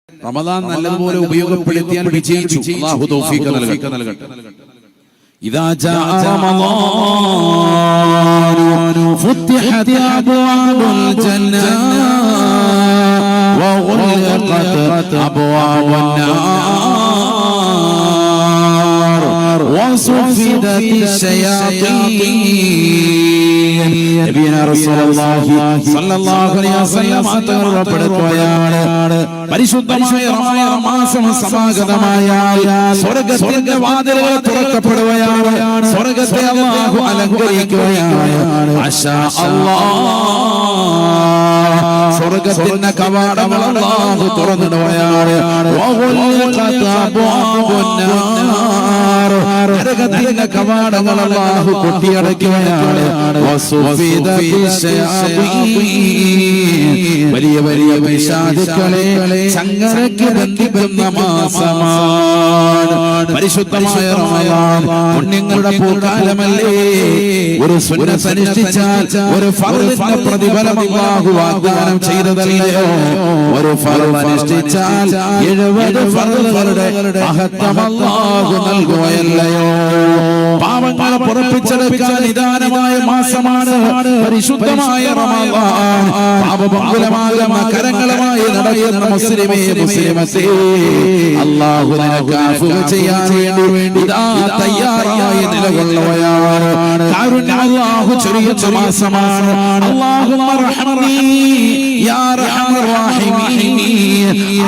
റമദാൻ നല്ലതുപോലെ ഉപയോഗപ്പെടുത്തിയാൽ വിജയിച്ചു. അല്ലാഹു തൗഫീഖ് നൽകട്ടെ. ഇദാ ജാഅ റമദാൻ ഫുത്തിഹത് അബ്വാബുൽ ജന്ന വഗുലിഖത് അബ്വാബുൻ നാർ വസുഫിദത് الشياطين. നബിയനാ റസൂലുള്ളാഹി സ്വല്ലല്ലാഹു അലൈഹി വസല്ലം തങ്ങളെ പരിശുദ്ധമായ റമദാൻ മാസം സമാഗതമായാൽ സ്വർഗ്ഗത്തിന്റെ വാതിലുകൾ തുറക്കപ്പെടുകയാണ്. സ്വർഗ്ഗത്തെ അല്ലാഹു അലങ്കരിക്കുകയാണ്. മാഷാ അല്ലാഹ്. സ്വർഗ്ഗത്തിന്റെ കവാടങ്ങൾ അല്ലാഹു തുറന്നിടുകയാണ്. നരകത്തിന്റെ കവാടങ്ങൾ അല്ലാഹു കൊട്ടിയടയ്ക്കുകയാണ്. വലിയ വലിയ പിശാചുക്കളെ ചങ്ങലയ്ക്ക് ബന്ധിക്കുന്ന മാസമാണ് പരിശുദ്ധമായ റമദാൻ. പുണ്യങ്ങളുടെ പൂക്കാലമല്ലേ. ഒരു സുന്നത്ത് അനുഷ്ഠിച്ചാൽ ഒരു ഫർദിന്റെ പ്രതിഫലം അല്ലാഹു വാഗ്ദാനം ചെയ്തതല്ലയോ? ഒരു ഫർദ് അനുഷ്ഠിച്ചാൽ 70 ഫർദുകളുടെ മഹത്വം അല്ലാഹു നൽകുകയല്ലയോ? പാപങ്ങളെ പുറപ്പിച്ചെടുക്കാൻ നിദാനമായ മാസമാണ് പരിശുദ്ധമായ റമദാൻ. പാപമംഗലമായ കരങ്ങളുമായി നടക്കുന്ന മുസ്ലിമേ മുസ്ലിമത്തേ, അല്ലാഹു നിനക്ക് അഫ്വ ചെയ്യാൻ വേണ്ടി ഇതാ തയ്യാറായി നിലകൊള്ളുകയാണ്. കാരുണ്യം അല്ലാഹു ചൊരിയുന്ന മാസമാണ്. അല്ലാഹുമ്മ റഹ്മനി യാ റഹ്മർ റഹീമീൻ.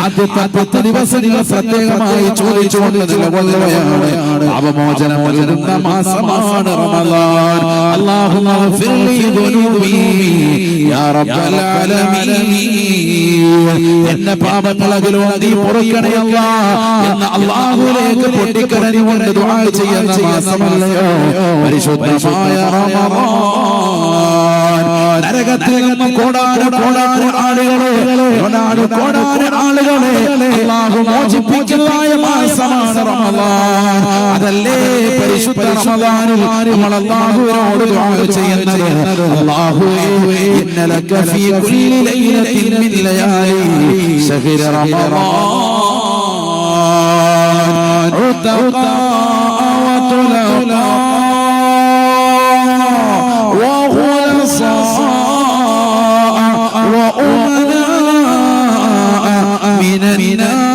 ആദ്യത്തെ 10 ദിവസങ്ങൾ പ്രത്യേകമായി ചോദിച്ചുകൊണ്ട് നിലകൊള്ളുകയാണ്. പാപമോചനം നൽകുന്ന മാസമാണ് റമദാൻ. അല്ലാഹുമ്മ ഗ്ഫിർ ലി ദുനൂബി യാ റബ്ബൽ ആലമീൻ. എന്റെ പാപങ്ങളകലോ നീ പൊറുക്കണേ അല്ലാഹ് എന്ന് അല്ലാഹുവിലേക്ക് പൊട്ടിക്കരഞ്ഞുകൊണ്ട് ദുആ ചെയ്യുന്ന മാസമല്ലയോ പരിശുദ്ധമായ റമദാൻ. നരകത്തിൽ നിന്ന് കോടാനു ആളുകളെ അല്ലാഹു മോചിപ്പിക്കുന്ന മാസമാണ് റമദാൻ. അതല്ലേ പരിശുദ്ധ റമദാനിൽ നമ്മൾ അല്ലാഹുവിനോട് ദുആ ചെയ്യുന്നത്. അല്ലാഹുവേ ഇന്നലക ഫീ കുല്ലി ലൈലത്തിൻ മിൻ ലയാലി ശഹ്രി റമദാൻ ഉതഖാ വതുലഖാ വഖുലസാ വഉമനാ മിനൻ നാർ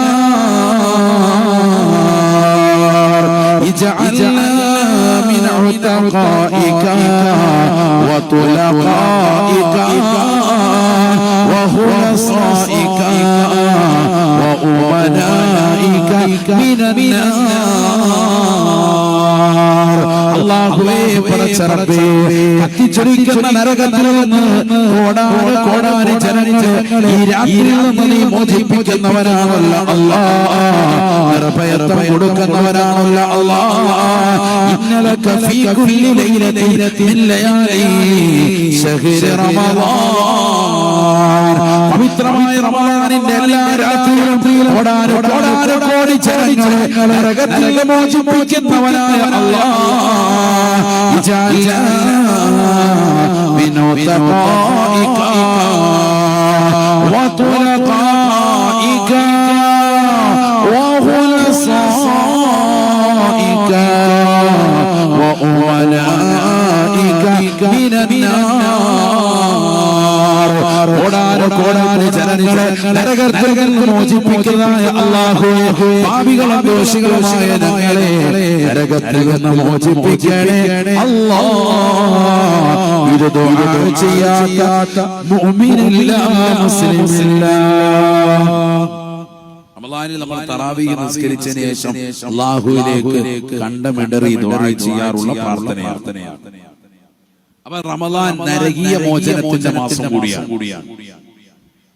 ഇജ്അൽനാ മിൻ ഉതഖാഇക വതുലഖാഇക وخلصائك وأمنائك من النار. അല്ലാഹുവേ പടച്ചറബേ, കത്തിച്ചൊരിക്കുന്ന നരകത്തിൽ നിന്ന് കോടാനു ജനങ്ങളെ ഈ രാത്രിയിൽ നിന്ന് നീ മോചിപ്പിക്കുന്നവനാണല്ലോ അല്ലാഹ്. നിർഭയത്വം കൊടുക്കുന്നവനാണല്ലോ അല്ലാഹ്. ഇന്നലക ഫീ കുല്ലി ലൈലത്തിൻ മിൻ ലയാലി ശഹ്രി റമദാൻ. പവിത്രമായ റമദാനിന്റെ എല്ലാ രാത്രിയിലും കോടാനു കോടി ജനങ്ങളെ നരകത്തിൽ മോചിപ്പിക്കുന്നവനായ അല്ലാഹ്. ഇജാൽനാ മിൻ ഉതഖാഇക വതുലഖാഇക വഖുലസാഇക വഉമനാഇക മിനൻ നാർ. കോടാനു ജനങ്ങളെ നരകത്തിൽ നിന്ന് മോചിപ്പിക്കുന്നതായ അല്ലാഹുവേ, പാപികളും ദോഷികളുമായ ഞങ്ങളെ നരകത്തിൽ നിന്ന് മോചിപ്പിക്കണേ അല്ലാഹ്. ഇത് ദുആ ചെയ്യാത്ത മുഅ്മിനില്ല മുസ്ലിമില്ല. റമദാനിൽ നമ്മൾ തറാവീഹ് നിസ്കരിച്ചതിന് ശേഷം അല്ലാഹുവിലേക്ക് കണ്ടമിടറി ദുആ ചെയ്യാറുള്ള പ്രാർത്ഥനയാണ്. അപ്പോൾ റമദാൻ നരകീയ മോചനത്തിന്റെ മാസം കൂടിയാണ്.